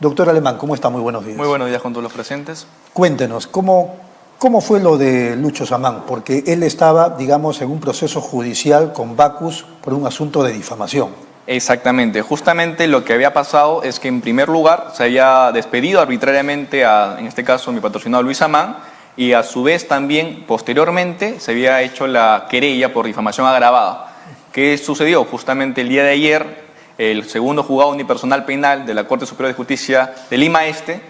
Doctor Alemán, ¿cómo está? Muy buenos días. Muy buenos días con todos los presentes. Cuéntenos, ¿cómo fue lo de Lucho Samán? Porque él estaba, digamos, en un proceso judicial con Bacus por un asunto de difamación. Exactamente. Justamente lo que había pasado es que, en primer lugar, se había despedido arbitrariamente en este caso, mi patrocinado Luis Samán, y a su vez también, posteriormente, se había hecho la querella por difamación agravada. ¿Qué sucedió? Justamente el día de ayer, el segundo juzgado unipersonal penal de la Corte Superior de Justicia de Lima Este,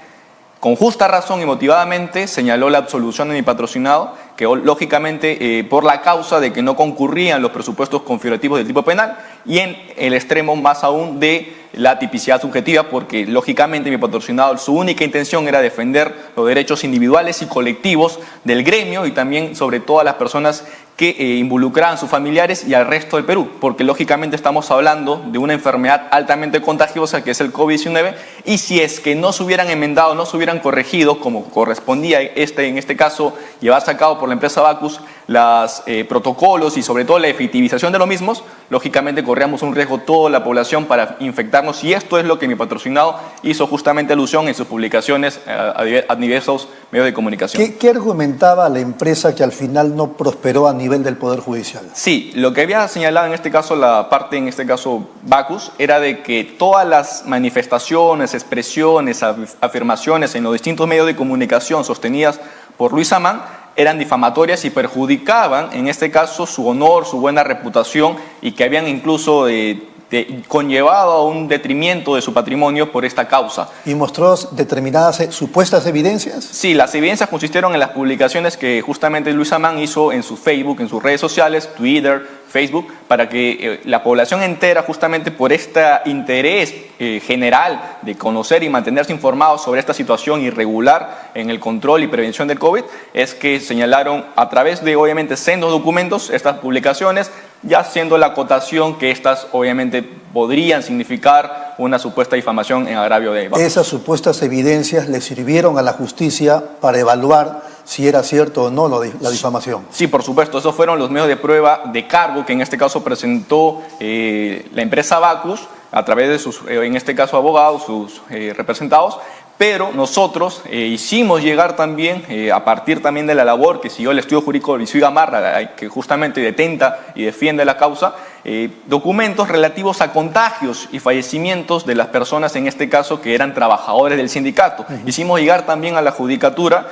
con justa razón y motivadamente, señaló la absolución de mi patrocinado, que lógicamente por la causa de que no concurrían los presupuestos configurativos del tipo penal y en el extremo más aún de la tipicidad subjetiva, porque lógicamente mi patrocinado, su única intención era defender los derechos individuales y colectivos del gremio y también sobre todo a las personas que involucraban a sus familiares y al resto del Perú, porque lógicamente estamos hablando de una enfermedad altamente contagiosa que es el COVID-19, y si es que no se hubieran enmendado, no se hubieran corregido, como correspondía en este caso llevarse a cabo por la empresa Bacus, los protocolos y sobre todo la efectivización de los mismos, lógicamente corríamos un riesgo toda la población para infectarnos, y esto es lo que mi patrocinado hizo justamente alusión en sus publicaciones a diversos medios de comunicación. ¿Qué argumentaba la empresa que al final no prosperó a nivel del Poder Judicial? Sí, lo que había señalado en este caso la parte, en este caso Bacus, era de que todas las manifestaciones, expresiones, afirmaciones en los distintos medios de comunicación sostenidas por Luis Samán eran difamatorias y perjudicaban, en este caso, su honor, su buena reputación, y que habían incluso conllevado a un detrimento de su patrimonio por esta causa. ¿Y mostró determinadas supuestas evidencias? Sí, las evidencias consistieron en las publicaciones que justamente Luis Samán hizo en su Facebook, en sus redes sociales, Twitter, Facebook, para que la población entera, justamente por este interés general de conocer y mantenerse informados sobre esta situación irregular en el control y prevención del COVID, es que señalaron a través de, obviamente, sendos documentos estas publicaciones, ya siendo la acotación que estas, obviamente, podrían significar una supuesta difamación en agravio de Bacus. ¿Esas supuestas evidencias le sirvieron a la justicia para evaluar si era cierto o no la difamación? Sí, por supuesto. Esos fueron los medios de prueba de cargo que en este caso presentó la empresa Bacus a través de sus, en este caso, abogados, sus representados. Pero nosotros hicimos llegar también, a partir también de la labor que siguió el estudio jurídico de Luis Gamarra, que justamente detenta y defiende la causa, documentos relativos a contagios y fallecimientos de las personas, en este caso, que eran trabajadores del sindicato. Hicimos llegar también a la judicatura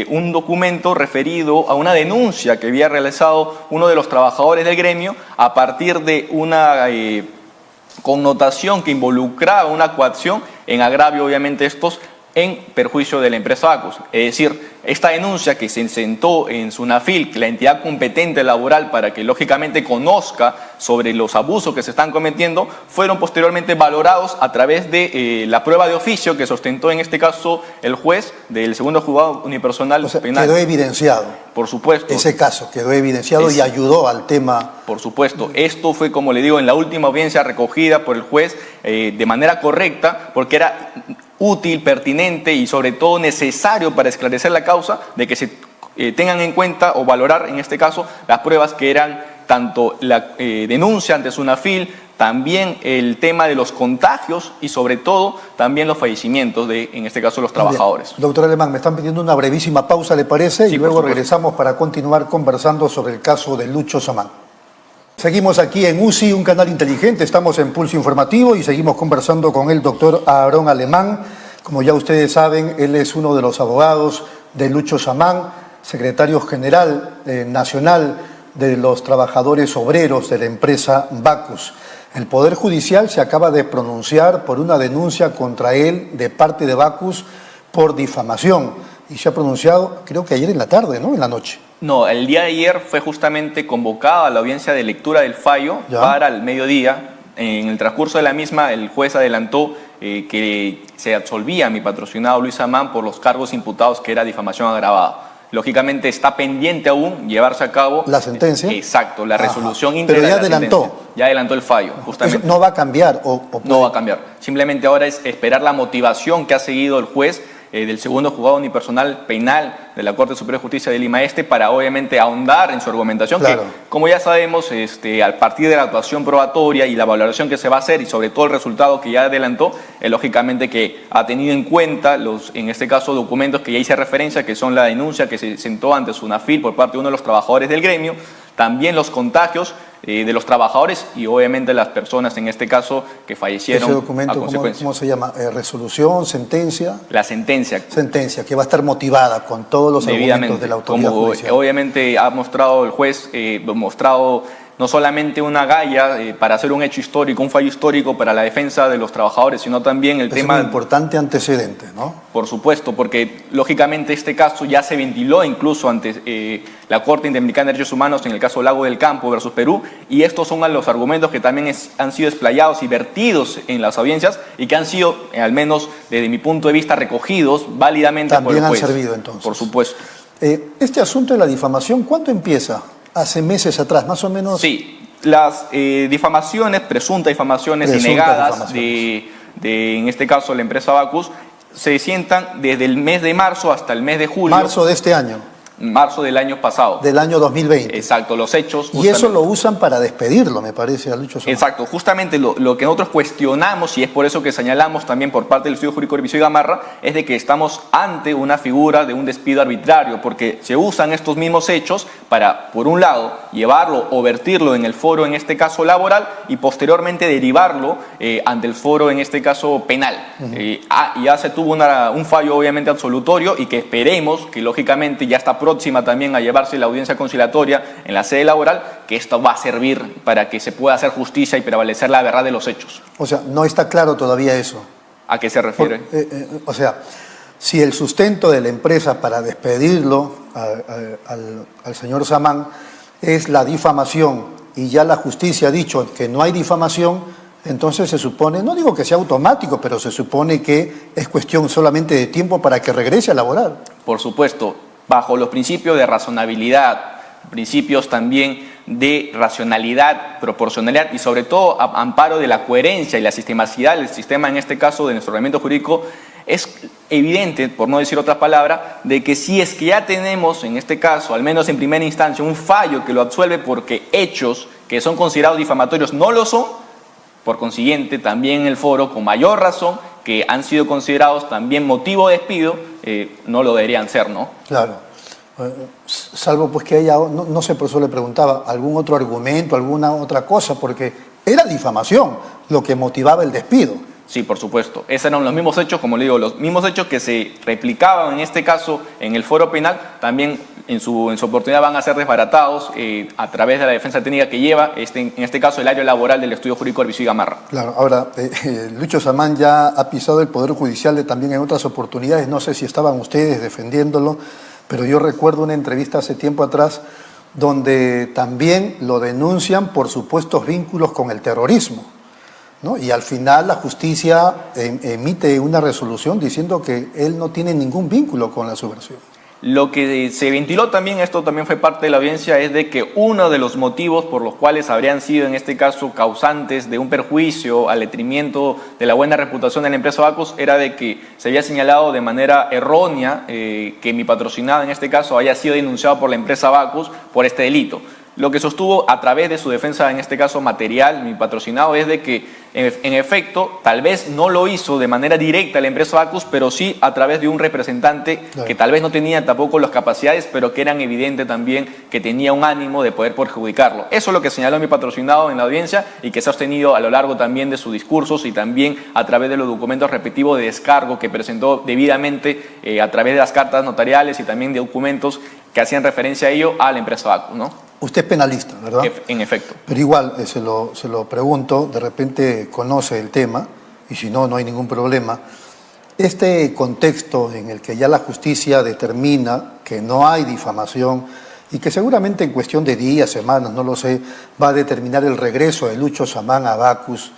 un documento referido a una denuncia que había realizado uno de los trabajadores del gremio a partir de una connotación que involucraba una coacción en agravio, obviamente, estos en perjuicio de la empresa Bacus. Es decir, esta denuncia que se sentó en SUNAFIL, la entidad competente laboral para que lógicamente conozca sobre los abusos que se están cometiendo, fueron posteriormente valorados a través de la prueba de oficio que sustentó en este caso el juez del segundo juzgado unipersonal penal. Quedó evidenciado. Por supuesto. Ese caso quedó evidenciado y ayudó al tema. Por supuesto. Esto fue, como le digo, en la última audiencia recogida por el juez de manera correcta, porque era útil, pertinente y sobre todo necesario para esclarecer la causa de que se tengan en cuenta o valorar, en este caso, las pruebas que eran tanto la denuncia ante SUNAFIL, también el tema de los contagios y sobre todo también los fallecimientos de, en este caso, los trabajadores. Bien. Doctor Alemán, me están pidiendo una brevísima pausa, ¿le parece? Sí, y luego regresamos para continuar conversando sobre el caso de Lucho Samán. Seguimos aquí en UCI, un canal inteligente, estamos en Pulso Informativo y seguimos conversando con el doctor Aarón Alemán. Como ya ustedes saben, él es uno de los abogados de Lucho Samán, secretario general nacional de los trabajadores obreros de la empresa Bacus. El Poder Judicial se acaba de pronunciar por una denuncia contra él de parte de Bacus por difamación y se ha pronunciado, creo que ayer en la tarde, ¿no? En la noche. No, el día de ayer fue justamente convocada la audiencia de lectura del fallo para el mediodía. En el transcurso de la misma, el juez adelantó que se absolvía a mi patrocinado Luis Samán por los cargos imputados, que era difamación agravada. Lógicamente está pendiente aún llevarse a cabo la sentencia. Exacto, la resolución íntegra. Pero ya de la adelantó. Sentencia. Ya adelantó el fallo, justamente. ¿Eso no va a cambiar? No va a cambiar. Simplemente ahora es esperar la motivación que ha seguido el juez del segundo juzgado unipersonal penal de la Corte Superior de Justicia de Lima Este para obviamente ahondar en su argumentación, claro, que como ya sabemos, a partir de la actuación probatoria y la valoración que se va a hacer y sobre todo el resultado que ya adelantó, lógicamente que ha tenido en cuenta en este caso, documentos que ya hice referencia, que son la denuncia que se sentó ante SUNAFIL por parte de uno de los trabajadores del gremio, también los contagios de los trabajadores y obviamente las personas en este caso que fallecieron. ¿Ese documento cómo se llama? ¿Resolución? ¿Sentencia? La sentencia. Sentencia, que va a estar motivada con todos los argumentos de la autoridad judicial. Obviamente ha mostrado el juez, mostrado no solamente una galla para hacer un hecho histórico, un fallo histórico para la defensa de los trabajadores, sino también el tema... Es un importante antecedente, ¿no? Por supuesto, porque lógicamente este caso ya se ventiló incluso ante la Corte Interamericana de Derechos Humanos en el caso Lago del Campo versus Perú, y estos son los argumentos que también han sido explayados y vertidos en las audiencias y que han sido, al menos desde mi punto de vista, recogidos válidamente también por el juez. Han servido entonces. Por supuesto. Este asunto de la difamación, ¿cuándo empieza? Hace meses atrás, más o menos. Sí, las difamaciones, presuntas difamaciones y negadas en este caso la empresa Bacus, se sientan desde el mes de marzo hasta el mes de julio. Marzo de este año. Marzo del año pasado. Del año 2020. Exacto, los hechos. Y eso lo usan para despedirlo, me parece, a Lucho Samán. Exacto, justamente lo que nosotros cuestionamos, y es por eso que señalamos también por parte del Estudio Jurídico de Vicio y Gamarra, es de que estamos ante una figura de un despido arbitrario, porque se usan estos mismos hechos para, por un lado, llevarlo o vertirlo en el foro, en este caso laboral, y posteriormente derivarlo ante el foro, en este caso penal. Ya se tuvo un fallo obviamente absolutorio y que esperemos que lógicamente ya está próxima también a llevarse la audiencia conciliatoria en la sede laboral, que esto va a servir para que se pueda hacer justicia y prevalecer la verdad de los hechos. O sea, no está claro todavía eso. ¿A qué se refiere? O sea, si el sustento de la empresa para despedirlo al señor Samán es la difamación y ya la justicia ha dicho que no hay difamación, entonces se supone, no digo que sea automático, pero se supone que es cuestión solamente de tiempo para que regrese a laborar. Por supuesto, bajo los principios de razonabilidad, principios también de racionalidad, proporcionalidad y sobre todo amparo de la coherencia y la sistematicidad del sistema, en este caso de nuestro ordenamiento jurídico, es evidente, por no decir otra palabra, de que si es que ya tenemos, en este caso, al menos en primera instancia, un fallo que lo absuelve porque hechos que son considerados difamatorios no lo son, por consiguiente, también en el foro, con mayor razón, que han sido considerados también motivo de despido, no lo deberían ser, ¿no? Claro. Salvo pues que haya, no sé, por eso le preguntaba, algún otro argumento, alguna otra cosa, porque era difamación lo que motivaba el despido. Sí, por supuesto. Esos eran los mismos hechos, como le digo, los mismos hechos que se replicaban en este caso en el foro penal, también en su oportunidad van a ser desbaratados a través de la defensa técnica que lleva, en este caso, el área laboral del Estudio Jurídico de Vicio y Gamarra. Claro, ahora, Lucho Samán ya ha pisado el Poder Judicial también en otras oportunidades, no sé si estaban ustedes defendiéndolo, pero yo recuerdo una entrevista hace tiempo atrás donde también lo denuncian por supuestos vínculos con el terrorismo, ¿no? Y al final la justicia emite una resolución diciendo que él no tiene ningún vínculo con la subversión. Lo que se ventiló también, esto también fue parte de la audiencia, es de que uno de los motivos por los cuales habrían sido en este caso causantes de un perjuicio al detrimento de la buena reputación de la empresa Bacus era de que se había señalado de manera errónea que mi patrocinado en este caso haya sido denunciado por la empresa Bacus por este delito. Lo que sostuvo a través de su defensa, en este caso material, mi patrocinado, es de que en efecto tal vez no lo hizo de manera directa la empresa Bacus, pero sí a través de un representante que tal vez no tenía tampoco las capacidades, pero que eran evidentes también que tenía un ánimo de poder perjudicarlo. Eso es lo que señaló mi patrocinado en la audiencia y que se ha sostenido a lo largo también de sus discursos y también a través de los documentos repetitivos de descargo que presentó debidamente a través de las cartas notariales y también de documentos que hacían referencia a ello a la empresa Bacus, ¿no? Usted es penalista, ¿verdad? En efecto. Pero igual, se lo pregunto, de repente conoce el tema, y si no, no hay ningún problema. Este contexto en el que ya la justicia determina que no hay difamación y que seguramente en cuestión de días, semanas, no lo sé, va a determinar el regreso de Lucho Samán a Bacus,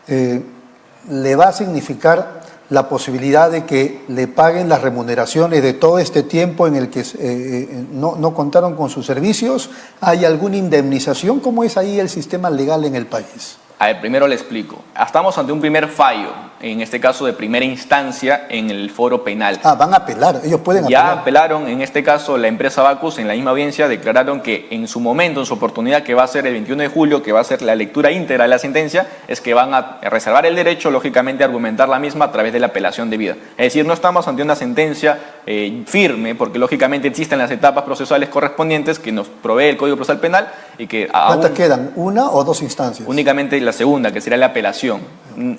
le va a significar la posibilidad de que le paguen las remuneraciones de todo este tiempo en el que no contaron con sus servicios. ¿Hay alguna indemnización? ¿Cómo es ahí el sistema legal en el país? A ver, primero le explico. Estamos ante un primer fallo, en este caso de primera instancia, en el foro penal. Van a apelar, ellos pueden apelar. Ya apelaron, en este caso, la empresa Bacus, en la misma audiencia, declararon que en su momento, en su oportunidad, que va a ser el 21 de julio, que va a ser la lectura íntegra de la sentencia, es que van a reservar el derecho, lógicamente, a argumentar la misma a través de la apelación debida. Es decir, no estamos ante una sentencia firme, porque lógicamente existen las etapas procesales correspondientes que nos provee el Código Procesal Penal y que ¿Cuántas quedan? ¿Una o dos instancias? Únicamente la segunda, que sería la apelación.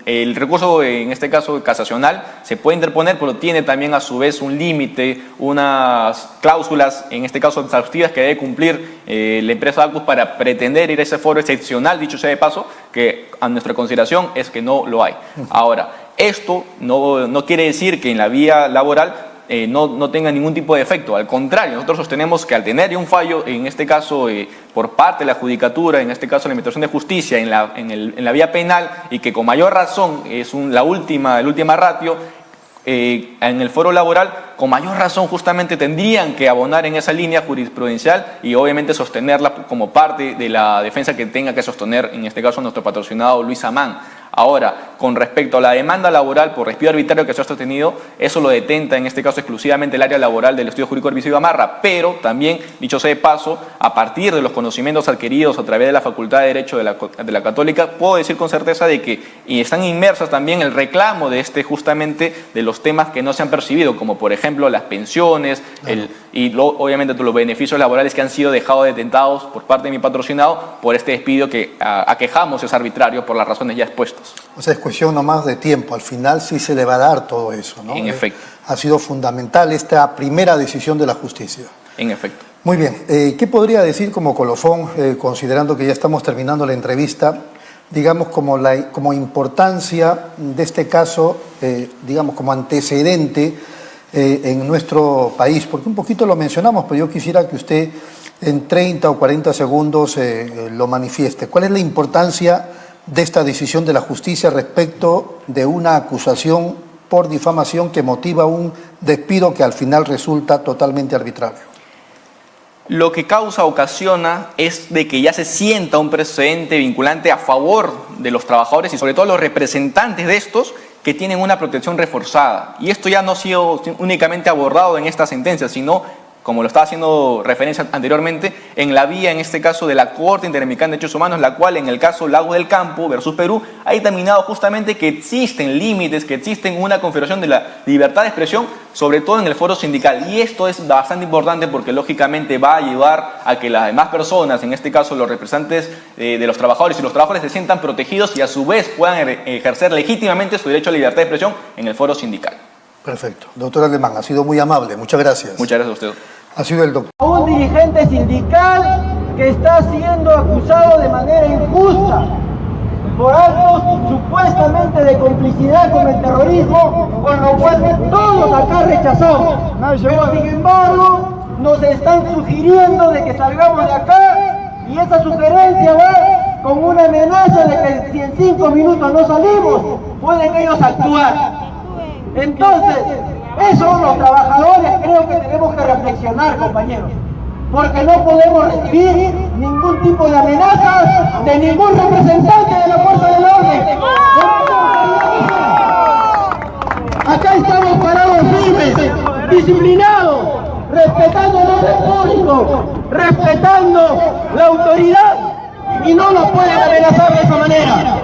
El recurso, en este caso casacional, se puede interponer, pero tiene también a su vez un límite, unas cláusulas, en este caso exhaustivas, que debe cumplir la empresa Bacus para pretender ir a ese foro excepcional, dicho sea de paso, que a nuestra consideración es que no lo hay. Ahora, esto no quiere decir que en la vía laboral no tenga ningún tipo de efecto. Al contrario, nosotros sostenemos que al tener un fallo, en este caso por parte de la Judicatura, en este caso la Administración de Justicia, en la vía penal, y que con mayor razón es el última ratio, en el foro laboral, con mayor razón justamente tendrían que abonar en esa línea jurisprudencial y obviamente sostenerla como parte de la defensa que tenga que sostener, en este caso, nuestro patrocinado Luis Amán. Ahora, con respecto a la demanda laboral por despido arbitrario que se ha sostenido, eso lo detenta en este caso exclusivamente el área laboral del Estudio Jurídico Hervesio Gamarra, pero también, dicho sea de paso, a partir de los conocimientos adquiridos a través de la Facultad de Derecho de la Católica, puedo decir con certeza de que están inmersas también el reclamo de justamente de los temas que no se han percibido, como por ejemplo las pensiones obviamente los beneficios laborales que han sido dejados detentados por parte de mi patrocinado por este despido que aquejamos es arbitrario por las razones ya expuestas. O sea, es cuestión nomás de tiempo. Al final sí se le va a dar todo eso, ¿no? En efecto. Ha sido fundamental esta primera decisión de la justicia. En efecto. Muy bien. ¿Qué podría decir como colofón, considerando que ya estamos terminando la entrevista, digamos como importancia de este caso, digamos como antecedente en nuestro país? Porque un poquito lo mencionamos, pero yo quisiera que usted en 30 o 40 segundos lo manifieste. ¿Cuál es la importancia de esta decisión de la justicia respecto de una acusación por difamación que motiva un despido que al final resulta totalmente arbitrario? Lo que ocasiona es de que ya se sienta un precedente vinculante a favor de los trabajadores y sobre todo los representantes de estos que tienen una protección reforzada. Y esto ya no ha sido únicamente abordado en esta sentencia, sino, como lo estaba haciendo referencia anteriormente, en la vía, en este caso, de la Corte Interamericana de Derechos Humanos, la cual en el caso Lago del Campo versus Perú ha determinado justamente que existen límites, que existen una configuración de la libertad de expresión, sobre todo en el foro sindical. Y esto es bastante importante porque lógicamente va a llevar a que las demás personas, en este caso los representantes de los trabajadores y los trabajadores, se sientan protegidos y a su vez puedan ejercer legítimamente su derecho a la libertad de expresión en el foro sindical. Perfecto. Doctor Alemán, ha sido muy amable. Muchas gracias. Muchas gracias a usted. Ha sido el doctor. Un dirigente sindical que está siendo acusado de manera injusta por actos supuestamente de complicidad con el terrorismo, con lo cual todos acá rechazamos. Pero sin embargo, nos están sugiriendo de que salgamos de acá y esa sugerencia va con una amenaza de que si en 5 minutos no salimos, pueden ellos actuar. Entonces, eso los trabajadores creo que tenemos que reflexionar, compañeros, porque no podemos recibir ningún tipo de amenazas de ningún representante de la fuerza del orden. Acá estamos parados firmes, disciplinados, respetando el orden público, respetando la autoridad, y no nos pueden amenazar de esa manera.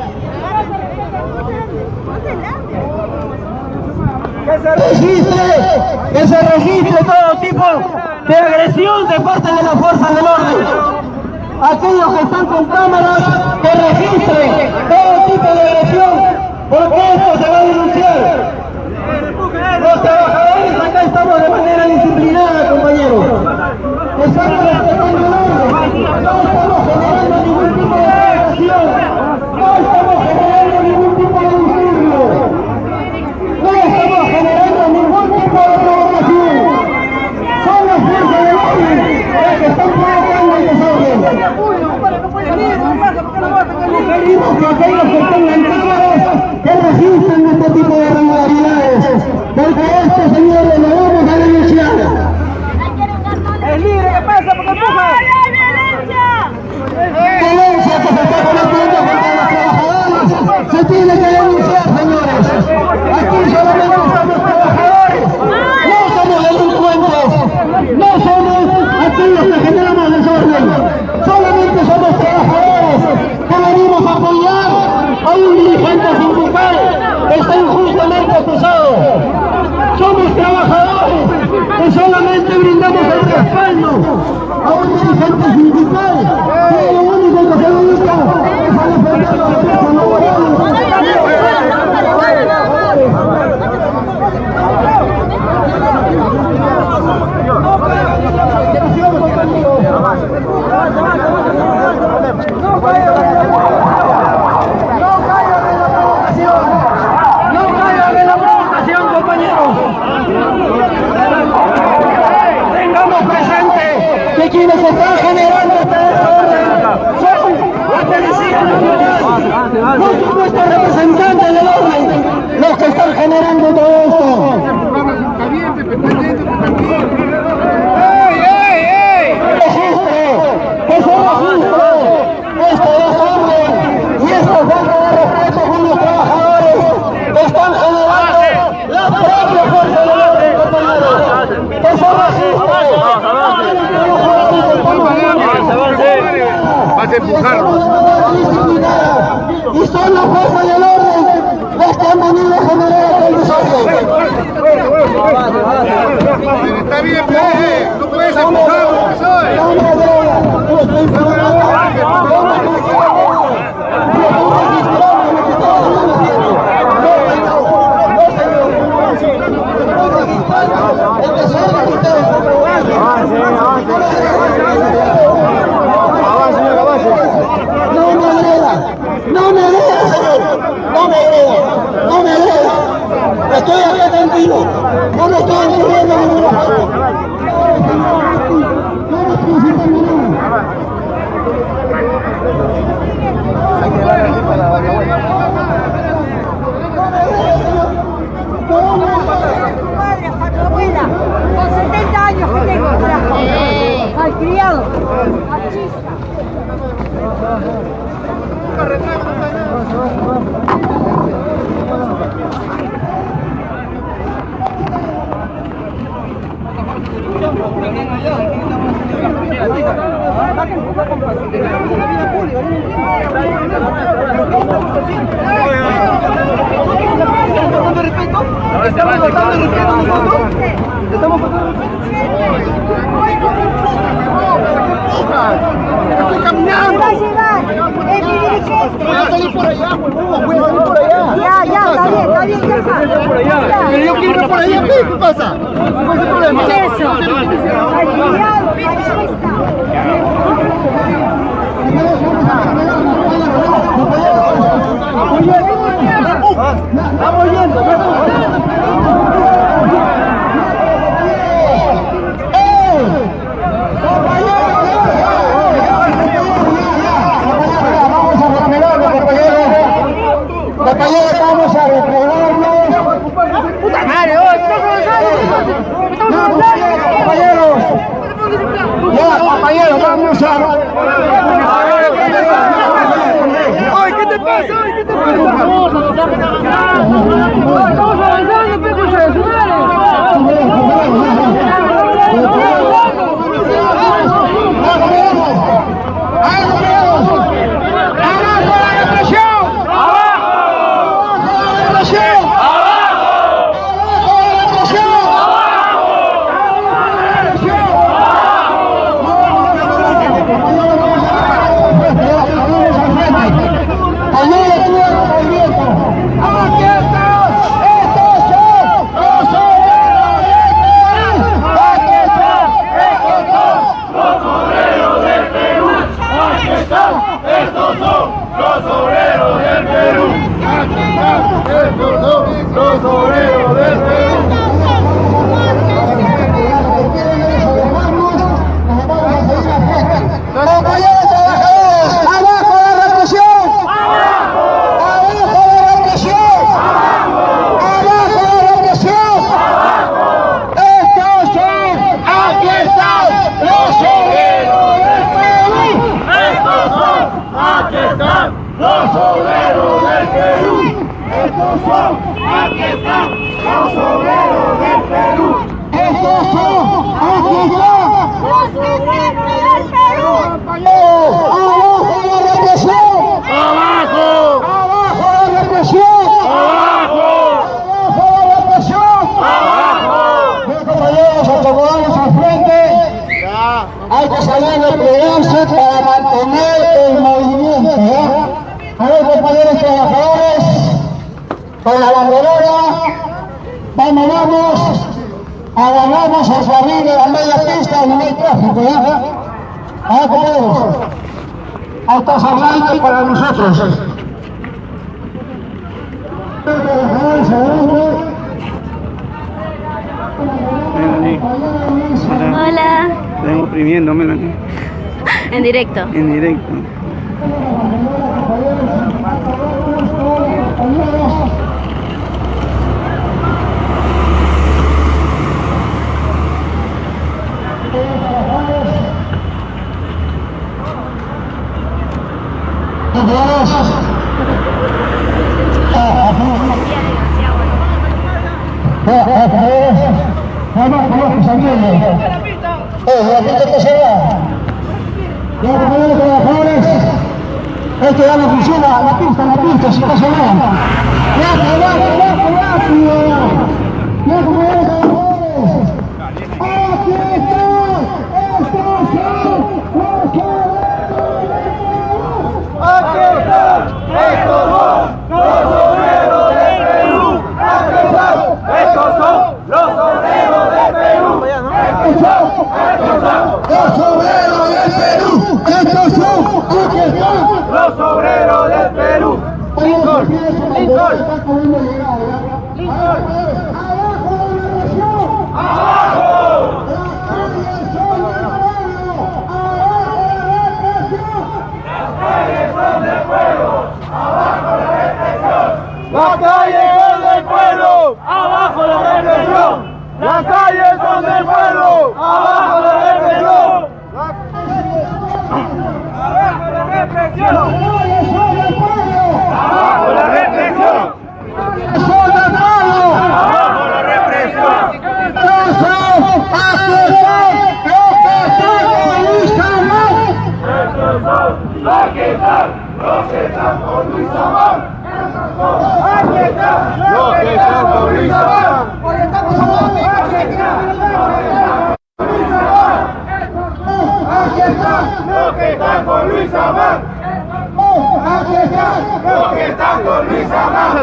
Que se registre todo tipo de agresión de parte de las fuerzas del orden. Aquellos que están con cámaras, que registren todo tipo de agresión, porque esto se va a denunciar. Los trabajadores acá estamos de manera disciplinada, compañeros. Estamos respetando el orden. No estamos generando ningún tipo de agresión. No estamos generando ningún tipo de disturbio. No estamos generando ningún tipo de provocación. Son las fuerzas del orden las que están provocando el desorden. Pedimos que aquellos que tengan cámaras que registren este tipo de irregularidades, porque este señor lo vamos a denunciar. ¡Es libre! ¿Qué pasa? ¿Por qué empuja? ¡Violencia! ¡Violencia que se está cometiendo contra los trabajadores! viendo a un dirigente sindical que lo único que se dedica es a defender los derechos laborales. Quienes están generando este desorden son la Policía Nacional, los supuestos representantes del orden, los que están generando todo esto. Que se registre este desorden y esta falta de respeto con los trabajadores que están generando la propia fuerza del orden, compañeros. Que se registre. Vas a empujarlo. Y son las fuerzas del orden las que han venido a generar el desorden. Está bien, pero no puedes empujarlo, No me agreda, señor. No me agreda. Estoy aquí atendido. No me estoy entendiendo ninguna parte. No me estoy entendiendo nada. Con 70 años que tengo, malcriado, machista. Estoy caminando. Va a llegar el dirigente. Voy a salir por allá, huevón. Voy a salir por allá. Ya, está bien, ya está. Pero yo quiero ir por allá, ¿qué pasa? ¿Cuál es el problema? Eso. Malcriado, machista. Vamos yendo. Compañeros, vamos a replegarnos. ¡Puta madre, hoy! Compañeros, ya, compañeros, vamos a... ¡Ay, qué te pasa! ¡Ay, qué te pasa! ¡Vamos avanzando, pecucha de su ¡Aquí está! Vamos. Agarramos el carril de la media pista y no hay tráfico, ¿ya? Ahora podemos. Autos hablantes para nosotros. Hola. Están oprimiendo, Melanie. En directo. En directo. Esto ya no funciona, la pista, si pasa nada. Los obreros del Perú. Lincoln. Las calles son del pueblo, abajo la represión. Las calles son del pueblo, abajo la represión. Abajo la represión. Abajo la represión. Abajo la represión. Aquí están los que están con Luis Amán. Aquí están los que están con Luis Amán. Aquí están los que están con Luis Amán. Aquí están los que están con Luis Amán.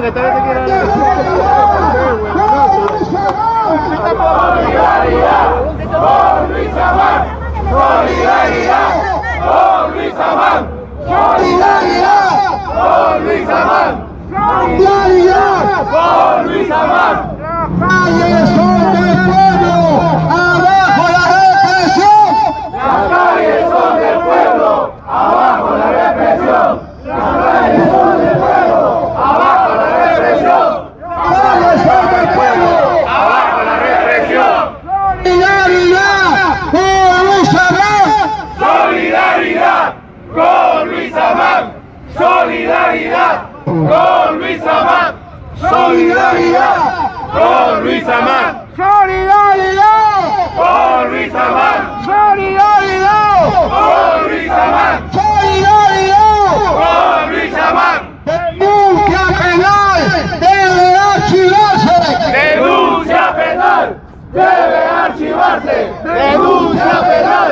Solidaridad con Luis Amán. Solidaridad con Luis Amán. Solidaridad con Luis Amán. Solidaridad con Luis Amán. Calles son del pueblo, abajo la represión. Las calles son del pueblo, abajo la represión. Las calles son del pueblo, abajo la represión. Las calles son del pueblo, abajo la represión. Solidaridad con Luis Amán. Solidaridad con Luis Amán. Solidaridad con Luis Amán. Solidaridad con Luis Amán. Solidaridad con Luis Amán. Solidaridad con Luis Amán. Denuncia penal debe archivarse. Denuncia penal debe archivarse. Denuncia penal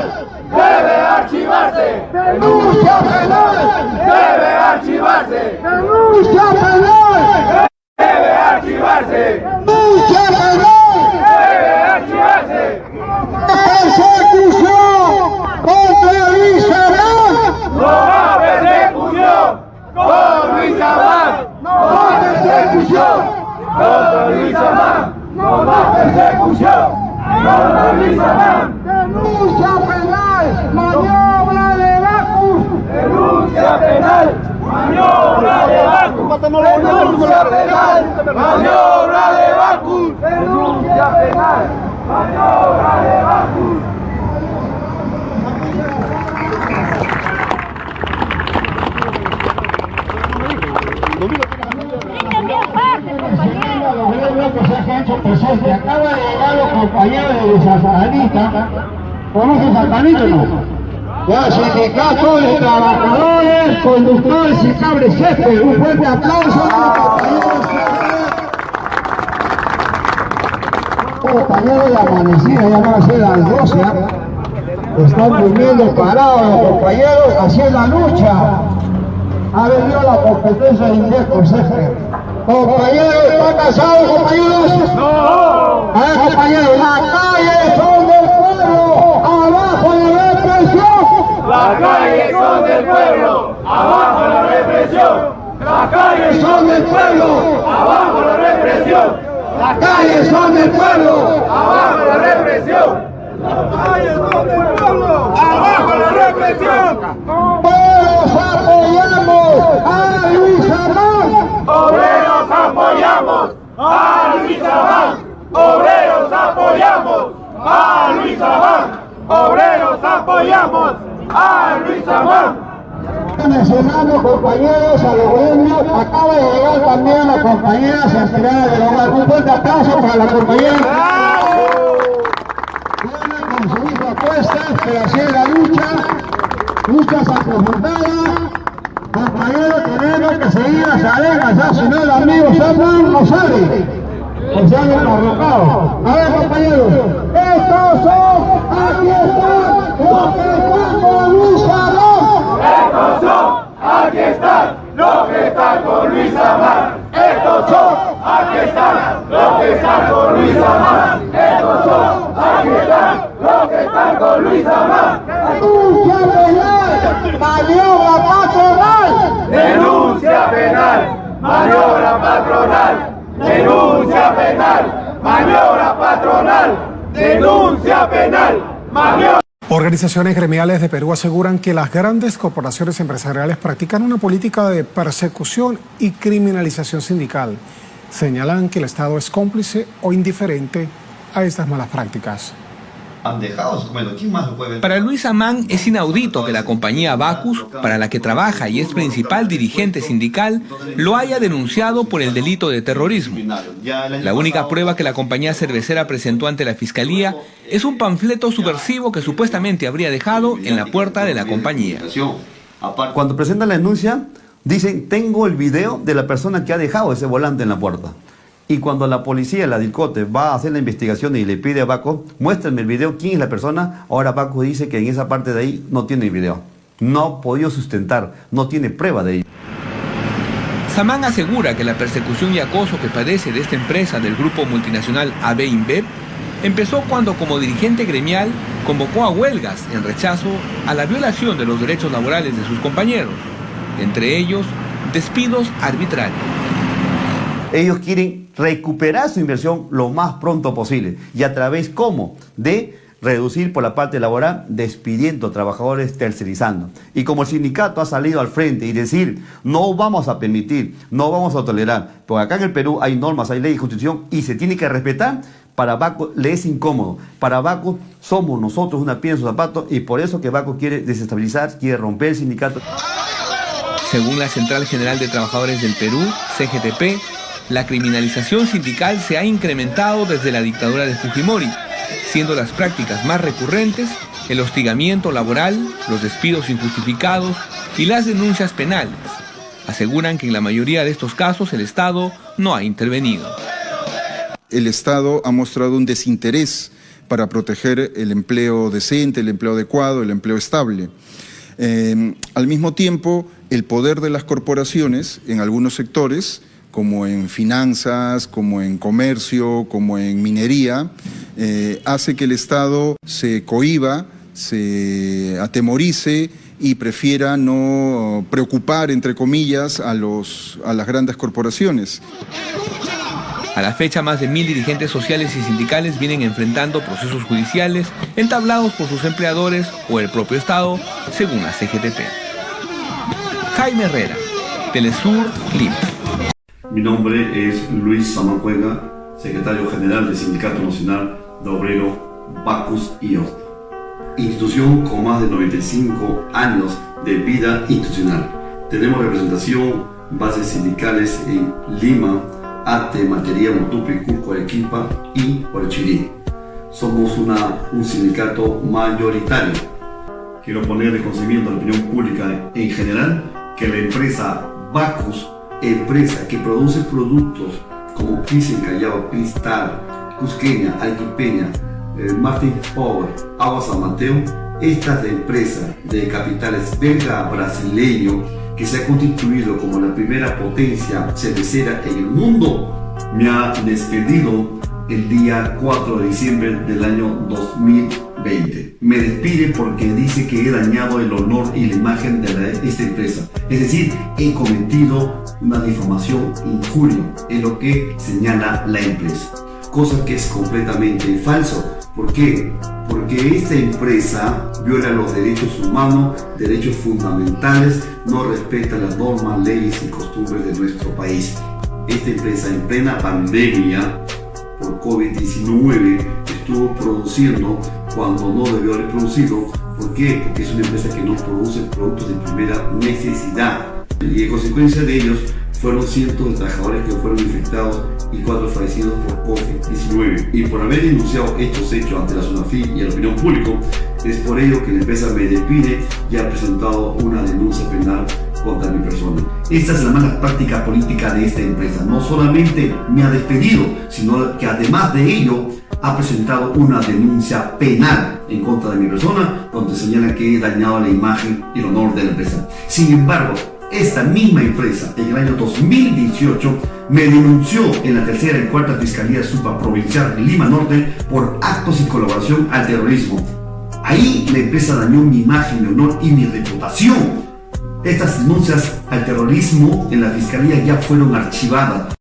debe archivarse. Denuncia penal debe archivarse. Denuncia penal debe archivarse. Denuncia penal debe archivarse. Persecución contra Luis Amán. No va persecución con Luis Amán. No va persecución contra Luis Amán. No va persecución contra Luis Amán. Denuncia penal, maniobra de Bacus. Denuncia penal, maniobra de Bacus. Denuncia penal, maniobra de Bacus. Denuncia penal, maniobra de Bacus. Acaba de llegar los compañeros de Satanita. ¿Conoce Satanita o no? Ya, sindicato de trabajadores, conductores y cables jefes. Un fuerte aplauso a los compañeros. Compañeros de amanecida, ya van a ser las 12. Están durmiendo parados los compañeros, así es la lucha. Ha venido la competencia de Indeco, jefe. Compañeros, ¿están cansados, compañeros? ¡No! Compañeros, las calles son del pueblo, abajo la represión. Las calles son del pueblo, abajo la represión. Las calles son del pueblo, abajo la represión. Las calles son del pueblo, abajo la represión. Las calles son del pueblo, abajo la represión. Todos apoyamos a Luis Amán. Obreros apoyamos a Luis Amán. Obreros apoyamos a Luis Amán. Obreros apoyamos a Luis Amán. Mencionando, compañeros, a los gremios, acaba de llegar también la compañera Santiago del Hogar. Un fuerte aplauso para la compañera. Viene con su hijo a cuestas, pero así es la lucha. Luchas aprofundadas. Compañeros, tenemos que seguir las arenas, ya si no el amigo Samuel no sale. O sea, han arrojado. A ver, compañeros, estos son, aquí están, los que están con Luis Amán. Estos son, aquí están, los que están con Luis Amán. Estos son, aquí están, los que están con Luis Amán. Estos son, aquí están, los que están con Luis Amán. Denuncia penal, maniobra patronal. Denuncia penal, maniobra patronal. Denuncia penal, maniobra patronal. Denuncia penal, maniobra. Organizaciones gremiales de Perú aseguran que las grandes corporaciones empresariales practican una política de persecución y criminalización sindical. Señalan que el Estado es cómplice o indiferente a estas malas prácticas. Han dejado, bueno, ¿quién más lo puede ver? Para Luis Amán es inaudito que la compañía Bacus, para la que trabaja y es principal dirigente sindical, lo haya denunciado por el delito de terrorismo. La única prueba que la compañía cervecera presentó ante la fiscalía es un panfleto subversivo que supuestamente habría dejado en la puerta de la compañía. Cuando presentan la denuncia, dicen, tengo el video de la persona que ha dejado ese volante en la puerta. Y cuando la policía, la DILCOTE, va a hacer la investigación y le pide a Baco, muéstrenme el video, quién es la persona, ahora Baco dice que en esa parte de ahí no tiene el video. No ha podido sustentar, no tiene prueba de ello. Samán asegura que la persecución y acoso que padece de esta empresa del grupo multinacional AB InBev empezó cuando, como dirigente gremial, convocó a huelgas en rechazo a la violación de los derechos laborales de sus compañeros, entre ellos despidos arbitrarios. Ellos quieren recuperar su inversión lo más pronto posible. ¿Y a través cómo? De reducir por la parte laboral, despidiendo trabajadores, tercerizando. Y como el sindicato ha salido al frente y decir, no vamos a permitir, no vamos a tolerar, porque acá en el Perú hay normas, hay ley y constitución y se tiene que respetar, para Baco le es incómodo. Para Baco somos nosotros una piedra en su zapato y por eso que Baco quiere desestabilizar, quiere romper el sindicato. Según la Central General de Trabajadores del Perú, CGTP, la criminalización sindical se ha incrementado desde la dictadura de Fujimori, siendo las prácticas más recurrentes el hostigamiento laboral, los despidos injustificados y las denuncias penales. Aseguran que en la mayoría de estos casos el Estado no ha intervenido. El Estado ha mostrado un desinterés para proteger el empleo decente, el empleo adecuado, el empleo estable. Al mismo tiempo, el poder de las corporaciones en algunos sectores, como en finanzas, como en comercio, como en minería, hace que el Estado se cohíba, se atemorice y prefiera no preocupar, entre comillas, a las grandes corporaciones. A la fecha, más de 1000 dirigentes sociales y sindicales vienen enfrentando procesos judiciales entablados por sus empleadores o el propio Estado, según la CGTP. Jaime Herrera, Telesur, Lima. Mi nombre es Luis Samán Cuenca, secretario general del Sindicato Nacional de Obreros Bacus y OST. Institución con más de 95 años de vida institucional. Tenemos representación, bases sindicales en Lima, Ate, Matería, Motupe, Cusco, Arequipa y Huachirí. Somos un sindicato mayoritario. Quiero poner de conocimiento a la opinión pública en general que la empresa Bacus, empresa que produce productos como Pisen Callao, Cristal, Cusqueña, Arequipeña, Martin Power, Agua San Mateo, esta empresa de capitales belga brasileño que se ha constituido como la primera potencia cervecera en el mundo, me ha despedido el día 4 de diciembre del año 2020. Me despide porque dice que he dañado el honor y la imagen de esta empresa. Es decir, he cometido una difamación, injuria, en lo que señala la empresa. Cosa que es completamente falso. ¿Por qué? Porque esta empresa viola los derechos humanos, derechos fundamentales, no respeta las normas, leyes y costumbres de nuestro país. Esta empresa en plena pandemia por COVID-19 estuvo produciendo cuando no debió haber producido. ¿Por qué? Porque es una empresa que no produce productos de primera necesidad. Y en consecuencia de ellos fueron cientos de trabajadores que fueron infectados y 4 fallecidos por COVID-19. Y por haber denunciado estos hechos ante la SUNAFIL y a la opinión pública, es por ello que la empresa me despide y ha presentado una denuncia penal contra mi persona. Esta es la mala práctica política de esta empresa. No solamente me ha despedido, sino que además de ello ha presentado una denuncia penal en contra de mi persona, donde señala que he dañado la imagen y el honor de la empresa. Sin embargo, esta misma empresa en el año 2018 me denunció en la tercera y cuarta Fiscalía Supraprovincial de Lima Norte por actos y colaboración al terrorismo. Ahí la empresa dañó mi imagen, mi honor y mi reputación. Estas denuncias al terrorismo en la Fiscalía ya fueron archivadas.